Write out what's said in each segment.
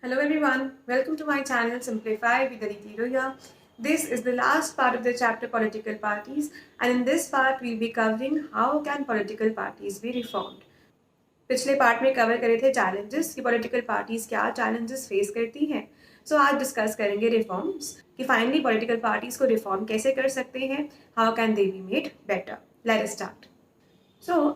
Hello everyone, welcome to my channel Simplify with Aditi Roya. This is the last part of the chapter Political Parties, and in this part we'll be covering how can political parties be reformed. पिछले part में cover करे थे challenges कि political parties क्या challenges face करती हैं. सो आज discuss करेंगे रिफॉर्म्स कि फाइनली पॉलिटिकल पार्टीज को रिफॉर्म कैसे कर सकते हैं, how can they be made better. Let us start.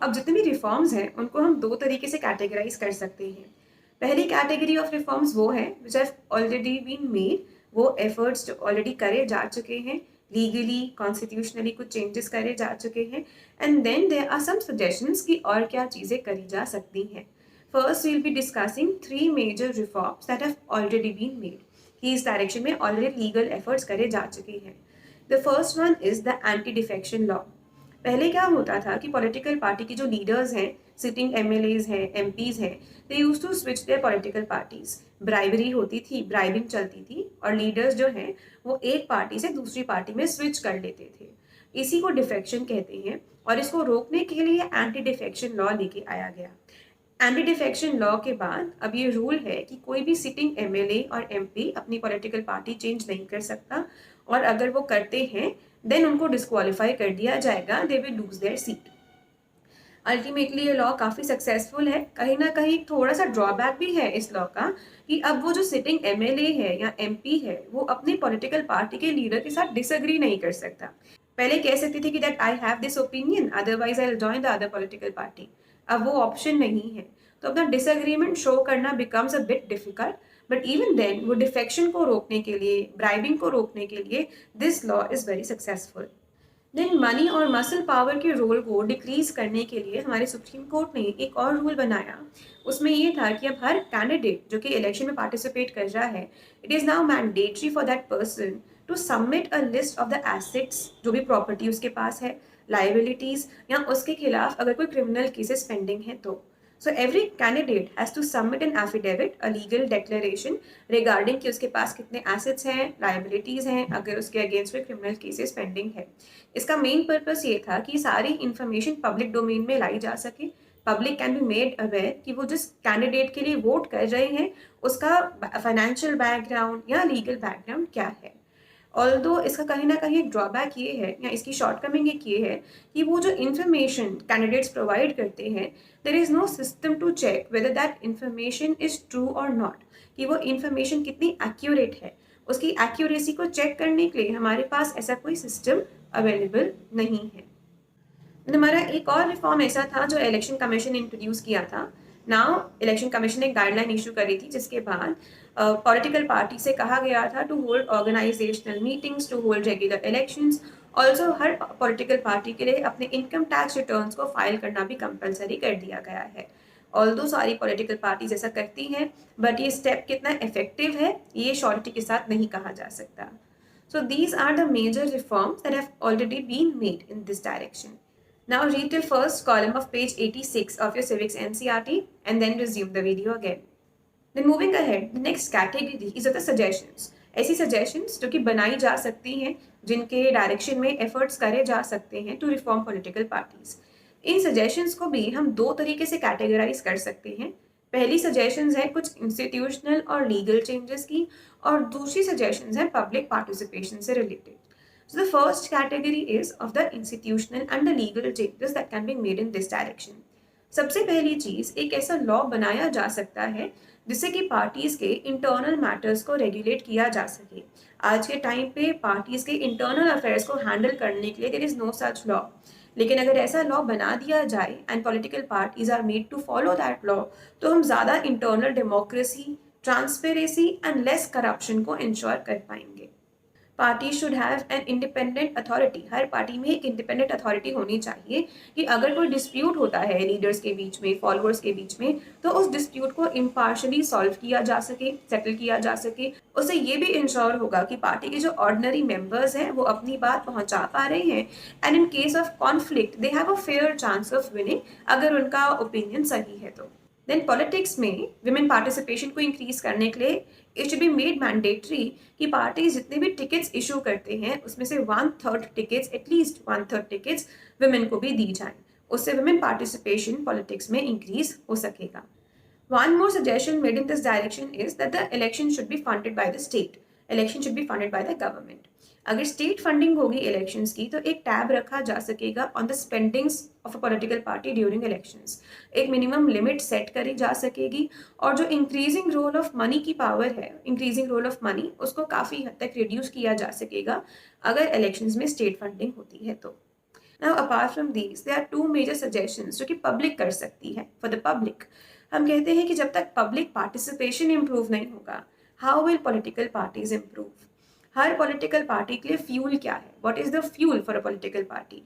अब जितने भी रिफॉर्म्स हैं उनको हम दो तरीके से कैटेगराइज कर सकते हैं. पहली कैटेगरी ऑफ रिफॉर्म्स वो है which have already been made, वो एफर्ट्स जो ऑलरेडी करे जा चुके हैं, लीगली कॉन्स्टिट्यूशनली कुछ चेंजेस करे जा चुके हैं, and then there are some suggestions कि और क्या चीज़ें करी जा सकती हैं. First we will be discussing 3 major reforms that have already been made कि इस डायरेक्शन में ऑलरेडी लीगल एफर्ट्स करे जा चुके हैं. The first one is the anti defection law. पहले क्या होता था कि पॉलिटिकल पार्टी की जो लीडर्स हैं, सिटिंग एमएलएज हैं, एमपीज हैं, they used to switch their political parties. Bribery होती थी, ब्राइबिंग चलती थी और लीडर्स जो हैं वो एक पार्टी से दूसरी पार्टी में स्विच कर लेते थे. इसी को डिफेक्शन कहते हैं और इसको रोकने के लिए एंटी डिफेक्शन लॉ लेके आया गया. एंटी डिफेक्शन लॉ के बाद अब ये रूल है कि कोई भी सिटिंग एमएलए और एमपी अपनी पॉलिटिकल पार्टी चेंज नहीं कर सकता, और अगर वो करते हैं देन उनको डिस्क्वालीफाई कर दिया जाएगा, they will lose their seat. Ultimately ये लॉ काफ़ी सक्सेसफुल है. कहीं ना कहीं थोड़ा सा ड्रॉबैक भी है इस लॉ का कि अब वो जो सिटिंग एमएलए है या एमपी है वो अपनी पॉलिटिकल पार्टी के लीडर के साथ डिसएग्री नहीं कर सकता. पहले कह सकती थी कि that I have this opinion otherwise I will join the other political party. अब वो ऑप्शन नहीं है, तो अपना डिसएग्रीमेंट शो करना becomes a bit difficult. But even then वो डिफेक्शन को रोकने के लिए, ब्राइबिंग को रोकने के लिए this law is very successful. Then money और मसल पावर के रोल को डिक्रीज करने के लिए हमारे सुप्रीम कोर्ट ने एक और रूल बनाया. उसमें ये था कि अब हर कैंडिडेट जो कि इलेक्शन में पार्टिसिपेट कर रहा है, it is now mandatory for that person to submit a list of the assets, जो भी प्रॉपर्टी उसके पास है, लाइबिलिटीज या उसके खिलाफ अगर कोई क्रिमिनल केसेस पेंडिंग है तो. So every candidate has to submit an affidavit, a legal declaration regarding कि उसके पास कितने assets हैं, liabilities हैं, अगर उसके अगेंस्ट में criminal cases pending है. इसका मेन पर्पस ये था कि सारी इंफॉर्मेशन पब्लिक डोमेन में लाई जा सके. Public can be made aware कि वो जिस कैंडिडेट के लिए वोट कर रहे हैं उसका फाइनेंशियल बैकग्राउंड या लीगल बैकग्राउंड क्या है. ऑल्दो इसका कहीं ना कहीं एक ड्रॉबैक ये है या इसकी शॉर्टकमिंग एक ये है कि वो जो इन्फॉर्मेशन कैंडिडेट्स प्रोवाइड करते हैं, there is no system to check whether that information is true और नॉट, कि वो इन्फॉर्मेशन कितनी एक्यूरेट है. उसकी एक्यूरेसी को चेक करने के लिए हमारे पास ऐसा कोई सिस्टम अवेलेबल नहीं है. हमारा एक और रिफॉर्म ऐसा था जो इलेक्शन कमीशन ने इंट्रोड्यूस किया था. नाउ इलेक्शन कमीशन ने गाइडलाइन इशू करी थी जिसके बाद पॉलिटिकल पार्टी से कहा गया था to hold organisational meetings, to hold regular elections. Also हर पॉलिटिकल पार्टी के लिए अपने इनकम टैक्स रिटर्न्स को फाइल करना भी कंपलसरी कर दिया गया है. ऑल्दो सारी पॉलिटिकल पार्टीज ऐसा करती हैं, बट ये स्टेप कितना इफेक्टिव है ये श्योरिटी के साथ नहीं कहा जा सकता. So these are the major reforms that have already been made in this direction. Now read till first column of page 86 of your civics NCERT and then resume the video again. Then moving ahead, the next category is of the suggestions. ऐसी suggestions जो कि बनाई जा सकती हैं, जिनके direction में efforts करे जा सकते हैं to reform political parties. In suggestions को भी हम दो तरीके से categorize कर सकते हैं. पहली सजेशंस है कुछ इंस्टीट्यूशनल और लीगल चेंजेस की, और दूसरी सजेशंस है पब्लिक पार्टिसिपेशन से related. So the first category is of the institutional and the legal changes that can be made in this direction. सबसे पहली चीज, एक ऐसा लॉ बनाया जा सकता है जिससे कि पार्टीज के इंटरनल मैटर्स को रेगुलेट किया जा सके. आज के टाइम पे पार्टीज के इंटरनल अफेयर्स को हैंडल करने के लिए there is no such law. लेकिन अगर ऐसा लॉ बना दिया जाए and political parties are made to follow that law, तो हम ज़्यादा internal democracy, transparency and less corruption को इंश्योर कर पाएंगे. Party should have an independent authority. हर पार्टी में एक इंडिपेंडेंट अथॉरिटी होनी चाहिए कि अगर कोई डिस्प्यूट होता है लीडर्स के बीच में, फॉलोअर्स के बीच में, तो उस डिस्प्यूट को इम्पार्शली सॉल्व किया जा सके, सेटल किया जा सके. उससे ये भी इंश्योर होगा कि पार्टी के जो ऑर्डिनरी मेंबर्स हैं वो अपनी बात पहुंचा पा रहे हैं, and in case of conflict they have a fair chance of winning अगर उनका ओपिनियन सही है तो. देन पॉलिटिक्स में विमेन पार्टिसिपेशन को इंक्रीज करने के लिए it should be made mandatory कि पार्टीज जितने भी टिकट्स इशू करते हैं उसमें से 1/3 टिकट्स, एटलीस्ट 1/3 टिकट्स विमेन को भी दी जाए. उससे विमेन पार्टिसिपेशन पॉलिटिक्स में इंक्रीज हो सकेगा. One more suggestion made in this direction is that the election should be funded by the state. Election should be funded by the government. अगर state funding होगी elections की तो एक tab रखा जा सकेगा on the spendings of a political party during elections. एक minimum limit set करी जा सकेगी और जो इंक्रीजिंग रोल ऑफ मनी की पावर है, इंक्रीजिंग रोल ऑफ मनी, उसको काफ़ी हद तक रिड्यूस किया जा सकेगा अगर इलेक्शंस में स्टेट फंडिंग होती है तो. Now, apart from these, there are two major suggestions जो कि पब्लिक कर सकती है. For the public, हम कहते हैं कि जब तक पब्लिक पार्टिसिपेशन इम्प्रूव नहीं होगा, how will political parties improve. Her political party के लिए फ्यूल क्या है? What is the fuel for a political party?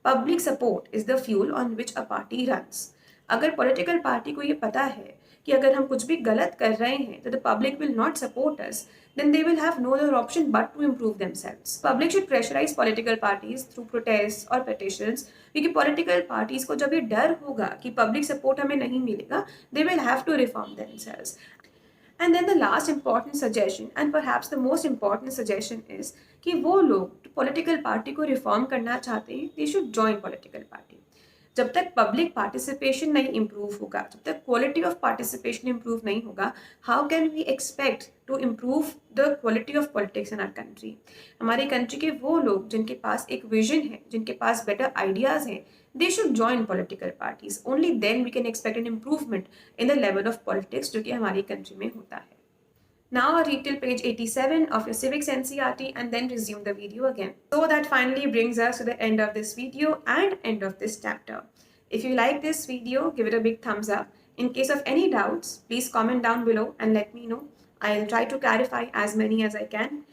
Public support is the fuel on which a party runs. अगर पॉलिटिकल पार्टी को ये पता है कि अगर हम कुछ भी गलत कर रहे हैं तो the public will not support us, then they will have no other option but to improve themselves. Public should pressurize political parties through protests or petitions, क्योंकि political parties को जब ये डर होगा कि public support हमें नहीं मिलेगा, they will have to reform themselves. And then the last important suggestion, and perhaps the most important suggestion is कि वो लोग political party को reform करना चाहते हैं, they should join political party. जब तक पब्लिक पार्टिसिपेशन नहीं इम्प्रूव होगा, जब तक क्वालिटी ऑफ पार्टिसिपेशन इम्प्रूव नहीं होगा, how can we expect to improve the quality of politics in our country. हमारी कंट्री के वो लोग जिनके पास एक विजन है, जिनके पास बेटर आइडियाज हैं, they should join political parties. Only then we can expect an improvement in the level of politics जो कि हमारी कंट्री में होता है. Now read till page 87 of your civics NCERT and then resume the video again. So that finally brings us to the end of this video and end of this chapter. If you like this video, give it a big thumbs up. In case of any doubts, please comment down below and let me know. I'll try to clarify as many as I can.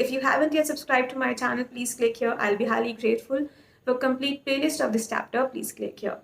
If you haven't yet subscribed to my channel, please click here. I'll be highly grateful. For complete playlist of this chapter, please click here.